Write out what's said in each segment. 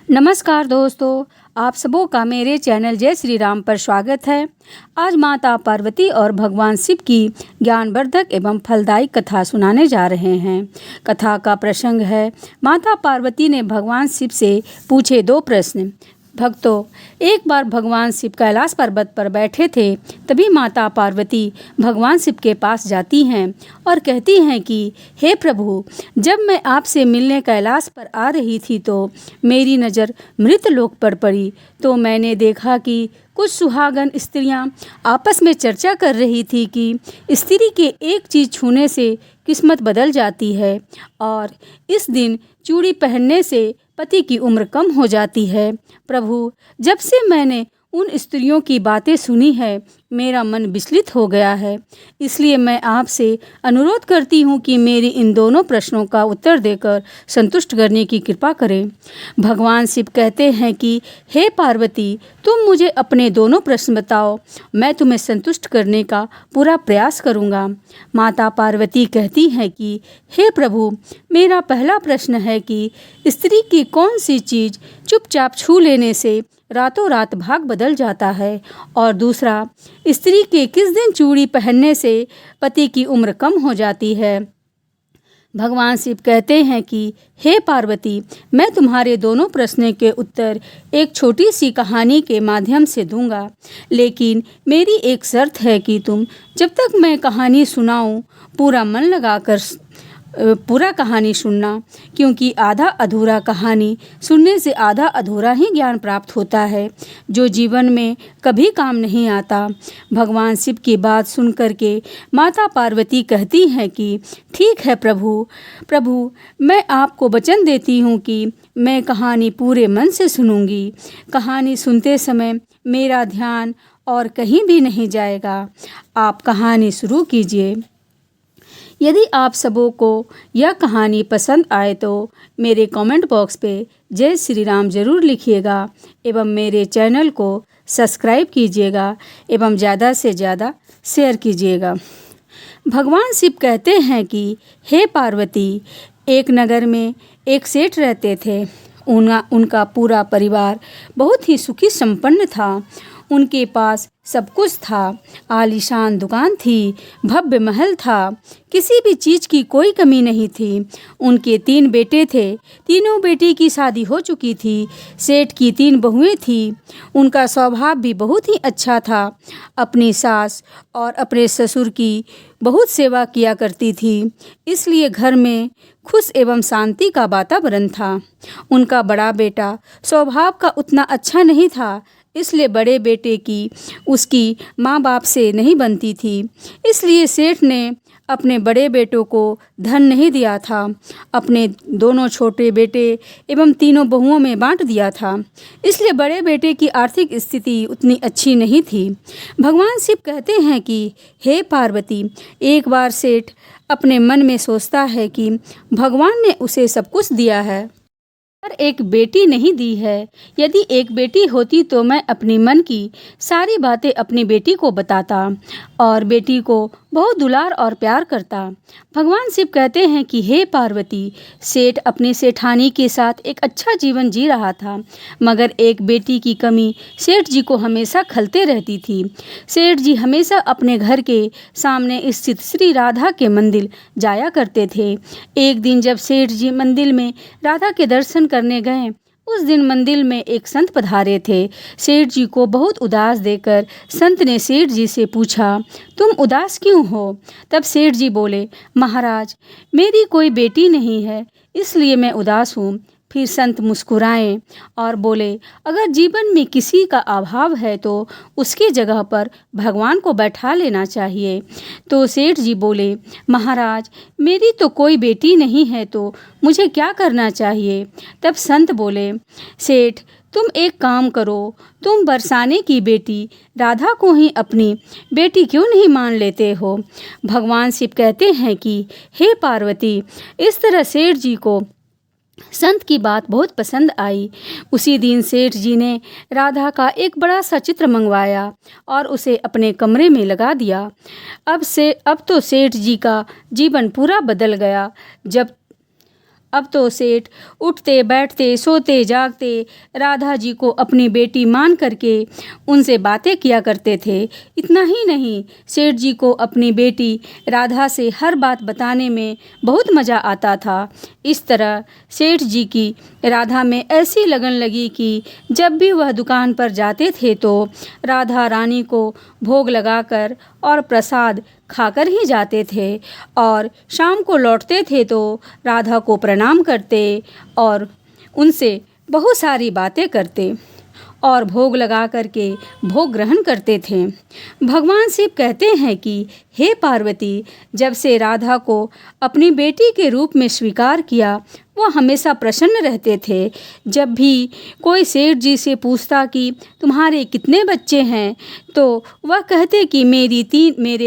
नमस्कार दोस्तों, आप सबों का मेरे चैनल जय श्री राम पर स्वागत है। आज माता पार्वती और भगवान शिव की ज्ञानवर्धक एवं फलदायी कथा सुनाने जा रहे हैं। कथा का प्रसंग है, माता पार्वती ने भगवान शिव से पूछे 2 प्रश्न। भक्तों, एक बार भगवान शिव कैलाश पर्वत पर बैठे थे। तभी माता पार्वती भगवान शिव के पास जाती हैं और कहती हैं कि हे प्रभु, जब मैं आपसे मिलने कैलाश पर आ रही थी तो मेरी नज़र मृत लोक पर पड़ी। तो मैंने देखा कि कुछ सुहागन स्त्रियां आपस में चर्चा कर रही थी कि स्त्री के एक चीज़ छूने से किस्मत बदल जाती है और इस दिन चूड़ी पहनने से पति की उम्र कम हो जाती है। प्रभु, जब से मैंने उन स्त्रियों की बातें सुनी है, मेरा मन विचलित हो गया है। इसलिए मैं आपसे अनुरोध करती हूँ कि मेरी इन दोनों प्रश्नों का उत्तर देकर संतुष्ट करने की कृपा करें। भगवान शिव कहते हैं कि हे पार्वती, तुम मुझे अपने दोनों प्रश्न बताओ, मैं तुम्हें संतुष्ट करने का पूरा प्रयास करूँगा। माता पार्वती कहती हैं कि हे प्रभु, मेरा पहला प्रश्न है कि स्त्री की कौन सी चीज़ चुपचाप छू लेने से रातों रात भाग बदल जाता है, और दूसरा, स्त्री के किस दिन चूड़ी पहनने से पति की उम्र कम हो जाती है। भगवान शिव कहते हैं कि हे पार्वती, मैं तुम्हारे दोनों प्रश्नों के उत्तर एक छोटी सी कहानी के माध्यम से दूंगा, लेकिन मेरी एक शर्त है कि तुम जब तक मैं कहानी सुनाऊं पूरा मन लगाकर पूरा कहानी सुनना, क्योंकि आधा अधूरा कहानी सुनने से आधा अधूरा ही ज्ञान प्राप्त होता है, जो जीवन में कभी काम नहीं आता। भगवान शिव की बात सुन करके माता पार्वती कहती हैं कि ठीक है प्रभु, मैं आपको वचन देती हूँ कि मैं कहानी पूरे मन से सुनूंगी। कहानी सुनते समय मेरा ध्यान और कहीं भी नहीं जाएगा। आप कहानी शुरू कीजिए। यदि आप सबों को यह कहानी पसंद आए तो मेरे कमेंट बॉक्स पे जय श्री राम ज़रूर लिखिएगा एवं मेरे चैनल को सब्सक्राइब कीजिएगा एवं ज़्यादा से ज़्यादा शेयर कीजिएगा। भगवान शिव कहते हैं कि हे पार्वती, एक नगर में एक सेठ रहते थे। उनका पूरा परिवार बहुत ही सुखी संपन्न था। उनके पास सब कुछ था। आलीशान दुकान थी, भव्य महल था, किसी भी चीज़ की कोई कमी नहीं थी। उनके 3 बेटे थे। तीनों बेटी की शादी हो चुकी थी। सेठ की 3 बहुएं थीं। उनका स्वभाव भी बहुत ही अच्छा था। अपनी सास और अपने ससुर की बहुत सेवा किया करती थी, इसलिए घर में खुश एवं शांति का वातावरण था। उनका बड़ा बेटा स्वभाव का उतना अच्छा नहीं था, इसलिए बड़े बेटे की उसकी माँ बाप से नहीं बनती थी। इसलिए सेठ ने अपने बड़े बेटों को धन नहीं दिया था, अपने दोनों छोटे बेटे एवं तीनों बहुओं में बांट दिया था। इसलिए बड़े बेटे की आर्थिक स्थिति उतनी अच्छी नहीं थी। भगवान शिव कहते हैं कि हे पार्वती, एक बार सेठ अपने मन में सोचता है कि भगवान ने उसे सब कुछ दिया है पर एक बेटी नहीं दी है। यदि एक बेटी होती तो मैं अपनी मन की सारी बातें अपनी बेटी को बताता और बेटी को बहुत दुलार और प्यार करता। भगवान शिव कहते हैं कि हे पार्वती, सेठ अपनी सेठानी के साथ एक अच्छा जीवन जी रहा था, मगर एक बेटी की कमी सेठ जी को हमेशा खलते रहती थी। सेठ जी हमेशा अपने घर के सामने स्थित श्री राधा के मंदिर जाया करते थे। एक दिन जब सेठ जी मंदिर में राधा के दर्शन करने गए, उस दिन मंदिर में एक संत पधारे थे। सेठ जी को बहुत उदास देखकर संत ने सेठ जी से पूछा, तुम उदास क्यों हो? तब सेठ जी बोले, महाराज, मेरी कोई बेटी नहीं है, इसलिए मैं उदास हूँ। फिर संत मुस्कुराए और बोले, अगर जीवन में किसी का अभाव है तो उसकी जगह पर भगवान को बैठा लेना चाहिए। तो सेठ जी बोले, महाराज, मेरी तो कोई बेटी नहीं है, तो मुझे क्या करना चाहिए? तब संत बोले, सेठ, तुम एक काम करो, तुम बरसाने की बेटी राधा को ही अपनी बेटी क्यों नहीं मान लेते हो? भगवान शिव कहते हैं कि हे पार्वती, इस तरह सेठ जी को संत की बात बहुत पसंद आई। उसी दिन सेठ जी ने राधा का एक बड़ा सा चित्र मंगवाया और उसे अपने कमरे में लगा दिया। अब तो सेठ जी का जीवन पूरा बदल गया। अब तो सेठ उठते बैठते सोते जागते राधा जी को अपनी बेटी मान करके उनसे बातें किया करते थे। इतना ही नहीं, सेठ जी को अपनी बेटी राधा से हर बात बताने में बहुत मज़ा आता था। इस तरह सेठ जी की राधा में ऐसी लगन लगी कि जब भी वह दुकान पर जाते थे तो राधा रानी को भोग लगाकर और प्रसाद खाकर ही जाते थे, और शाम को लौटते थे तो राधा को प्रणाम करते और उनसे बहुत सारी बातें करते और भोग लगा करके भोग ग्रहण करते थे। भगवान शिव कहते हैं कि हे पार्वती, जब से राधा को अपनी बेटी के रूप में स्वीकार किया, वो हमेशा प्रसन्न रहते थे। जब भी कोई सेठ जी से पूछता कि तुम्हारे कितने बच्चे हैं, तो वह कहते कि मेरे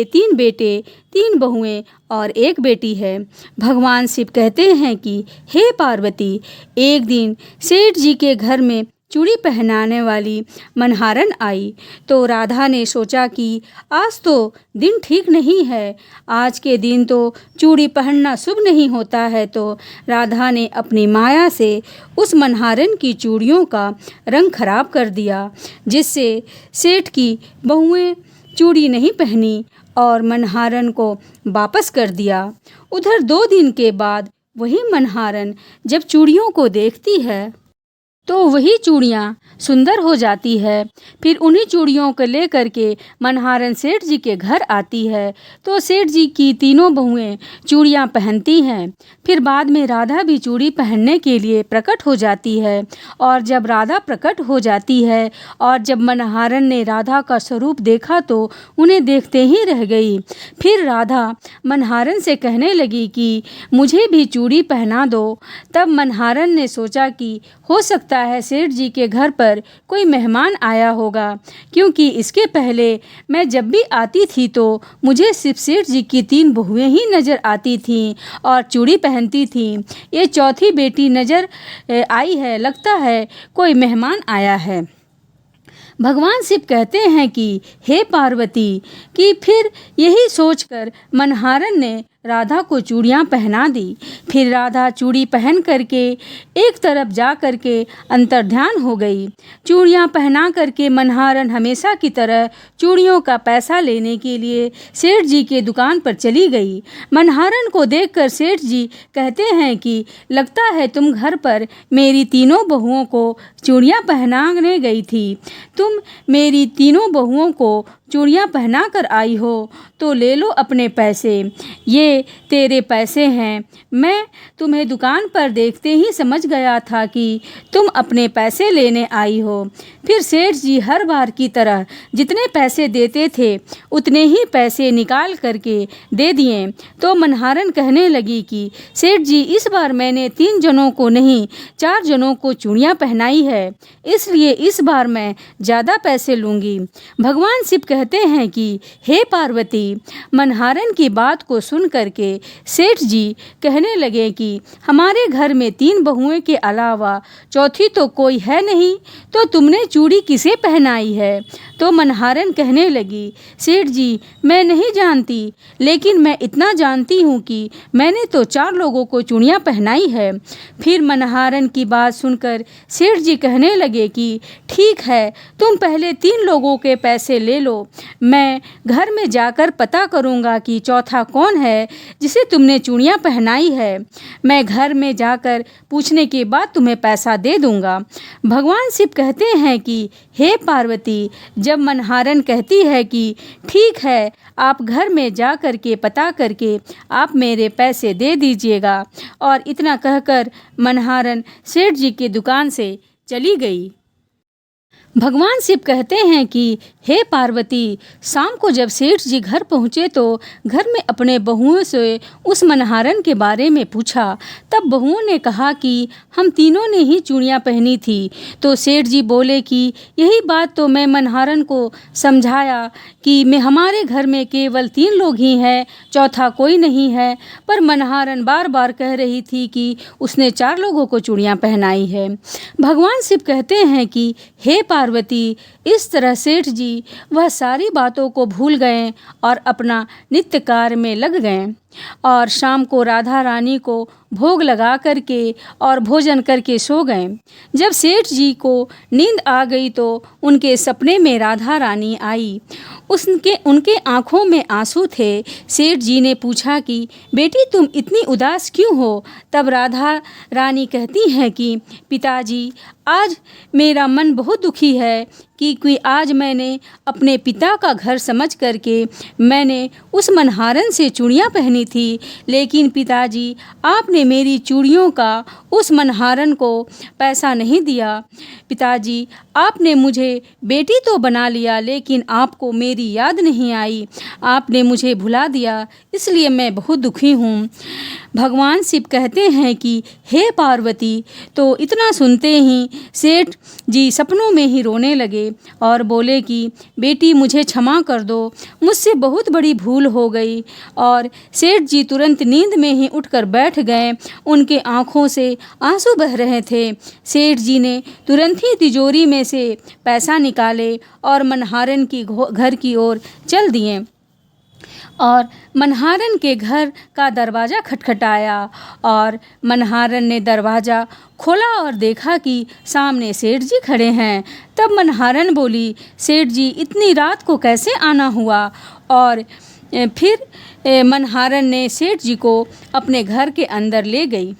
3 बेटे, 3 बहुएं और 1 बेटी है। भगवान शिव कहते हैं कि हे पार्वती, एक दिन सेठ जी के घर में चूड़ी पहनाने वाली मनहारन आई, तो राधा ने सोचा कि आज तो दिन ठीक नहीं है, आज के दिन तो चूड़ी पहनना शुभ नहीं होता है। तो राधा ने अपनी माया से उस मनहारन की चूड़ियों का रंग खराब कर दिया, जिससे सेठ की बहुएं चूड़ी नहीं पहनी और मनहारन को वापस कर दिया। उधर 2 दिन के बाद वही मनहारन जब चूड़ियों को देखती है तो वही चूड़ियाँ सुंदर हो जाती है। फिर उन्हीं चूड़ियों को लेकर के मनहारन सेठ जी के घर आती है, तो सेठ जी की तीनों बहुएं चूड़ियाँ पहनती हैं। फिर बाद में राधा भी चूड़ी पहनने के लिए प्रकट हो जाती है, और जब राधा प्रकट हो जाती है और जब मनहारन ने राधा का स्वरूप देखा तो उन्हें देखते ही रह गई। फिर राधा मनहारन से कहने लगी कि मुझे भी चूड़ी पहना दो। तब मनहारन ने सोचा कि हो सकता है सेठ जी के घर पर कोई मेहमान आया होगा, क्योंकि इसके पहले मैं जब भी आती थी तो मुझे सिर्फ सेठ जी की 3 बहुएं ही नज़र आती थीं और चूड़ी पहनती थीं। ये चौथी बेटी नज़र आई है, लगता है कोई मेहमान आया है। भगवान शिव कहते हैं कि हे पार्वती, कि फिर यही सोचकर मनहारन ने राधा को चूड़ियाँ पहना दी। फिर राधा चूड़ी पहन करके एक तरफ जा करके अंतर्ध्यान हो गई। चूड़ियाँ पहना करके मनहारन हमेशा की तरह चूड़ियों का पैसा लेने के लिए सेठ जी के दुकान पर चली गई। मनहारन को देखकर सेठ जी कहते हैं कि लगता है तुम घर पर मेरी तीनों बहुओं को चूड़ियाँ पहनाने गई थी। तुम मेरी तीनों बहुओं को चूड़ियाँ पहना कर आई हो, तो ले लो अपने पैसे, ये तेरे पैसे हैं। मैं तुम्हें दुकान पर देखते ही समझ गया था कि तुम अपने पैसे लेने आई हो। फिर सेठ जी हर बार की तरह जितने पैसे देते थे उतने ही पैसे निकाल करके दे दिए। तो मनहारन कहने लगी कि सेठ जी, इस बार मैंने 3 जनों को नहीं 4 जनों को चूड़ियाँ पहनाई है, इसलिए इस बार मैं ज़्यादा पैसे लूँगी। भगवान शिव कहते हैं कि हे पार्वती, मनहारन की बात को सुन करके सेठ जी कहने लगे कि हमारे घर में 3 बहुएं के अलावा चौथी तो कोई है नहीं, तो तुमने चूड़ी किसे पहनाई है? तो मनहारन कहने लगी, सेठ जी, मैं नहीं जानती, लेकिन मैं इतना जानती हूँ कि मैंने तो 4 लोगों को चूड़ियाँ पहनाई है। फिर मनहारन की बात सुनकर सेठ जी कहने लगे कि ठीक है, तुम पहले 3 लोगों के पैसे ले लो, मैं घर में जाकर पता करूँगा कि चौथा कौन है जिसे तुमने चूड़ियाँ पहनाई है। मैं घर में जाकर पूछने के बाद तुम्हें पैसा दे दूँगा। भगवान शिव कहते हैं कि हे पार्वती, जब मनहारन कहती है कि ठीक है, आप घर में जा कर के पता करके आप मेरे पैसे दे दीजिएगा, और इतना कहकर मनहारन सेठ जी की दुकान से चली गई। भगवान शिव कहते हैं कि हे पार्वती, शाम को जब सेठ जी घर पहुँचे तो घर में अपने बहुओं से उस मनहारन के बारे में पूछा। तब बहुओं ने कहा कि हम तीनों ने ही चूड़ियाँ पहनी थी। तो सेठ जी बोले कि यही बात तो मैं मनहारन को समझाया कि हमारे घर में केवल 3 लोग ही हैं, चौथा कोई नहीं है। पर मनहारन बार बार कह रही थी कि उसने 4 लोगों को चूड़ियाँ पहनाई है। भगवान शिव कहते हैं कि हे पार्वती, इस तरह सेठ जी वह सारी बातों को भूल गए और अपना नित्य कार्य में लग गए। और शाम को राधा रानी को भोग लगा करके और भोजन करके सो गए। जब सेठ जी को नींद आ गई तो उनके सपने में राधा रानी आई। उनके आँखों में आंसू थे। सेठ जी ने पूछा कि बेटी तुम इतनी उदास क्यों हो? तब राधा रानी कहती हैं कि पिताजी आज मेरा मन बहुत दुखी है कि आज मैंने अपने पिता का घर समझ करके मैंने उस मनहारन से चूड़ियाँ पहनी थी, लेकिन पिताजी आपने मेरी चूड़ियों का उस मनहारन को पैसा नहीं दिया। पिताजी आपने मुझे बेटी तो बना लिया, लेकिन आपको मेरी याद नहीं आई, आपने मुझे भुला दिया, इसलिए मैं बहुत दुखी हूँ। भगवान शिव कहते हैं कि हे पार्वती, तो इतना सुनते ही सेठ जी सपनों में ही रोने लगे और बोले कि बेटी मुझे क्षमा कर दो, मुझसे बहुत बड़ी भूल हो गई। और सेठ जी तुरंत नींद में ही उठकर बैठ गए। उनके आँखों से आंसू बह रहे थे। सेठ जी ने तुरंत ही तिजोरी में से पैसा निकाले और मनहारन की घर की ओर चल दिए और मनहारन के घर का दरवाज़ा खटखटाया और मनहारन ने दरवाज़ा खोला और देखा कि सामने सेठ जी खड़े हैं। तब मनहारन बोली, सेठ जी इतनी रात को कैसे आना हुआ? और फिर मनहारन ने सेठ जी को अपने घर के अंदर ले गई।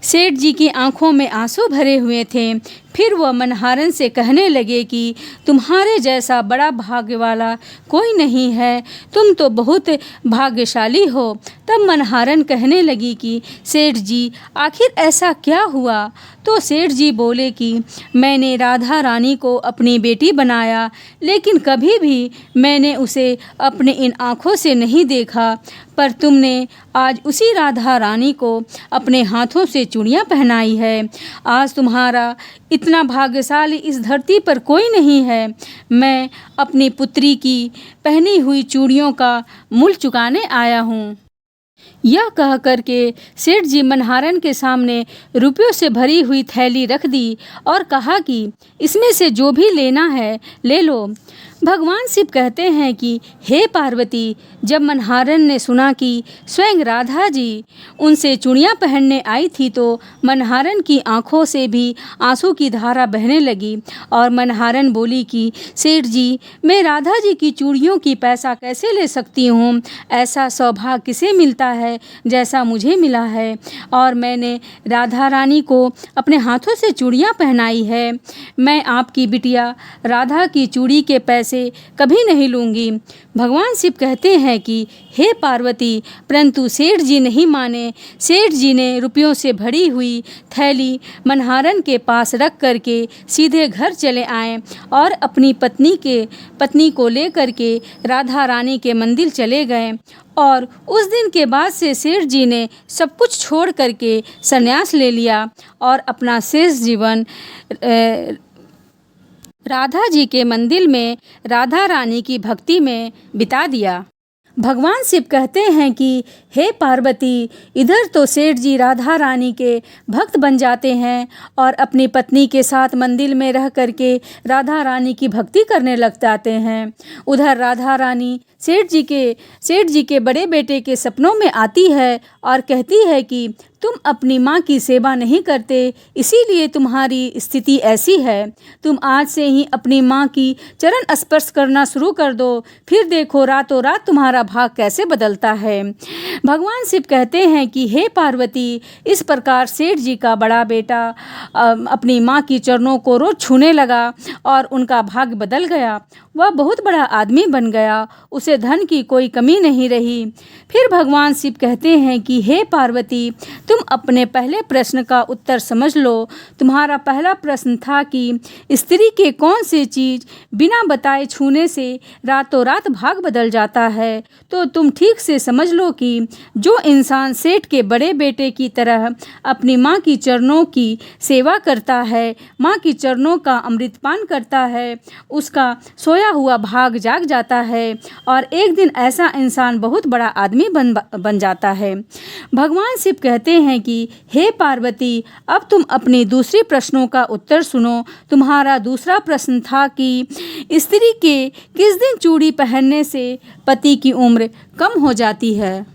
सेठ जी की आंखों में आंसू भरे हुए थे। फिर वह मनहारन से कहने लगे कि तुम्हारे जैसा बड़ा भाग्य वाला कोई नहीं है, तुम तो बहुत भाग्यशाली हो। तब मनहारन कहने लगी कि सेठ जी आखिर ऐसा क्या हुआ? तो सेठ जी बोले कि मैंने राधा रानी को अपनी बेटी बनाया, लेकिन कभी भी मैंने उसे अपने इन आँखों से नहीं देखा, पर तुमने आज उसी राधा रानी को अपने हाथों से चूड़ियाँ पहनाई है। आज तुम्हारा इतना भाग्यशाली इस धरती पर कोई नहीं है। मैं अपनी पुत्री की पहनी हुई चूड़ियों का मूल्य चुकाने आया हूँ। यह कह करके सेठ जी मनहारन के सामने रुपयों से भरी हुई थैली रख दी और कहा कि इसमें से जो भी लेना है ले लो। भगवान शिव कहते हैं कि हे पार्वती, जब मनहारन ने सुना कि स्वयं राधा जी उनसे चूड़ियाँ पहनने आई थी तो मनहारन की आंखों से भी आंसू की धारा बहने लगी और मनहारन बोली कि सेठ जी, मैं राधा जी की चूड़ियों की पैसा कैसे ले सकती हूँ? ऐसा सौभाग्य किसे मिलता है जैसा मुझे मिला है, और मैंने राधा रानी को अपने हाथों से चूड़ियाँ पहनाई है। मैं आपकी बिटिया राधा की चूड़ी के पैसे कभी नहीं लूँगी। भगवान शिव कहते हैं कि हे पार्वती, परंतु सेठ जी नहीं माने। सेठ जी ने रुपयों से भरी हुई थैली मनहारन के पास रख करके सीधे घर चले आए और अपनी पत्नी को लेकर के राधा रानी के मंदिर चले गए। और उस दिन के बाद से सेठ जी ने सब कुछ छोड़ करके संन्यास ले लिया और अपना शेष जीवन राधा जी के मंदिर में राधा रानी की भक्ति में बिता दिया। भगवान शिव कहते हैं कि हे पार्वती, इधर तो सेठ जी राधा रानी के भक्त बन जाते हैं और अपनी पत्नी के साथ मंदिर में रह करके राधा रानी की भक्ति करने लग जाते हैं। उधर राधा रानी सेठ जी के बड़े बेटे के सपनों में आती है और कहती है कि तुम अपनी माँ की सेवा नहीं करते, इसीलिए तुम्हारी स्थिति ऐसी है। तुम आज से ही अपनी माँ की चरण स्पर्श करना शुरू कर दो, फिर देखो रातों रात तुम्हारा भाग कैसे बदलता है। भगवान शिव कहते हैं कि हे पार्वती, इस प्रकार सेठ जी का बड़ा बेटा अपनी माँ की चरणों को रोज छूने लगा और उनका भाग्य बदल गया। वह बहुत बड़ा आदमी बन गया, उसे धन की कोई कमी नहीं रही। फिर भगवान शिव कहते हैं कि हे पार्वती, तुम अपने पहले प्रश्न का उत्तर समझ लो। तुम्हारा पहला प्रश्न था कि स्त्री के कौन सी चीज़ बिना बताए छूने से रातों रात भाग बदल जाता है। तो तुम ठीक से समझ लो कि जो इंसान सेठ के बड़े बेटे की तरह अपनी माँ की चरणों की सेवा करता है, माँ की चरणों का अमृतपान करता है, उसका सोया हुआ भाग जाग जाता है और एक दिन ऐसा इंसान बहुत बड़ा आदमी बन जाता है। भगवान शिव कहते हैं कि हे पार्वती, अब तुम अपनी दूसरी प्रश्नों का उत्तर सुनो। तुम्हारा दूसरा प्रश्न था कि स्त्री के किस दिन चूड़ी पहनने से पति की उम्र कम हो जाती है।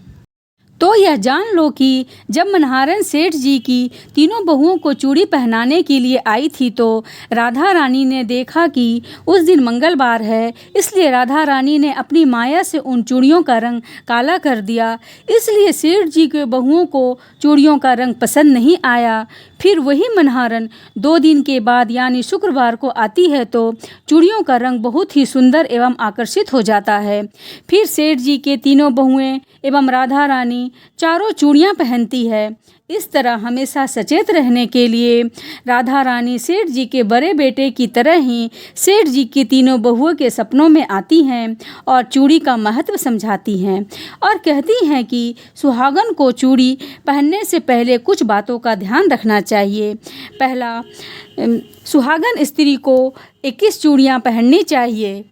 तो यह जान लो कि जब मनहारन सेठ जी की तीनों बहुओं को चूड़ी पहनाने के लिए आई थी तो राधा रानी ने देखा कि उस दिन मंगलवार है, इसलिए राधा रानी ने अपनी माया से उन चूड़ियों का रंग काला कर दिया। इसलिए सेठ जी के बहुओं को चूड़ियों का रंग पसंद नहीं आया। फिर वही मनहारन 2 दिन के बाद यानी शुक्रवार को आती है तो चूड़ियों का रंग बहुत ही सुंदर एवं आकर्षित हो जाता है। फिर सेठ जी के तीनों बहुएं एवं राधा रानी चारों चूड़ियां पहनती है। इस तरह हमेशा सचेत रहने के लिए राधा रानी सेठ जी के बड़े बेटे की तरह ही सेठ जी की तीनों बहुओं के सपनों में आती हैं और चूड़ी का महत्व समझाती हैं और कहती हैं कि सुहागन को चूड़ी पहनने से पहले कुछ बातों का ध्यान रखना चाहिए। पहला, सुहागन स्त्री को 21 चूड़ियाँ पहननी चाहिए।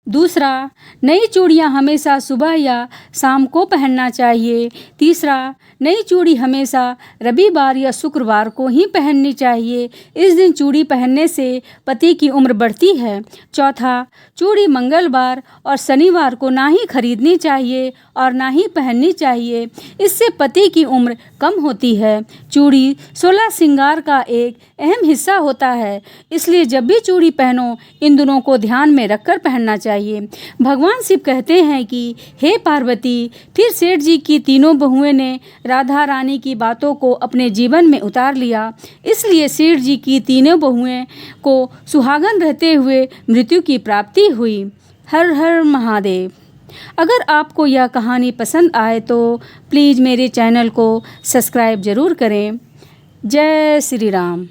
दूसरा, नई चूड़ियाँ हमेशा सुबह या शाम को पहनना चाहिए। तीसरा, नई चूड़ी हमेशा रविवार या शुक्रवार को ही पहननी चाहिए। इस दिन चूड़ी पहनने से पति की उम्र बढ़ती है। चौथा, चूड़ी मंगलवार और शनिवार को ना ही खरीदनी चाहिए और ना ही पहननी चाहिए, इससे पति की उम्र कम होती है। चूड़ी 16 श्रृंगार का एक अहम हिस्सा होता है, इसलिए जब भी चूड़ी पहनो इन दोनों को ध्यान में रखकर पहनना चाहिए। भगवान शिव कहते हैं कि हे पार्वती, फिर सेठ जी की तीनों बहुएं ने राधा रानी की बातों को अपने जीवन में उतार लिया, इसलिए सेठ जी की तीनों बहुएं को सुहागन रहते हुए मृत्यु की प्राप्ति हुई। हर हर महादेव। अगर आपको यह कहानी पसंद आए तो प्लीज़ मेरे चैनल को सब्सक्राइब ज़रूर करें। जय श्री राम।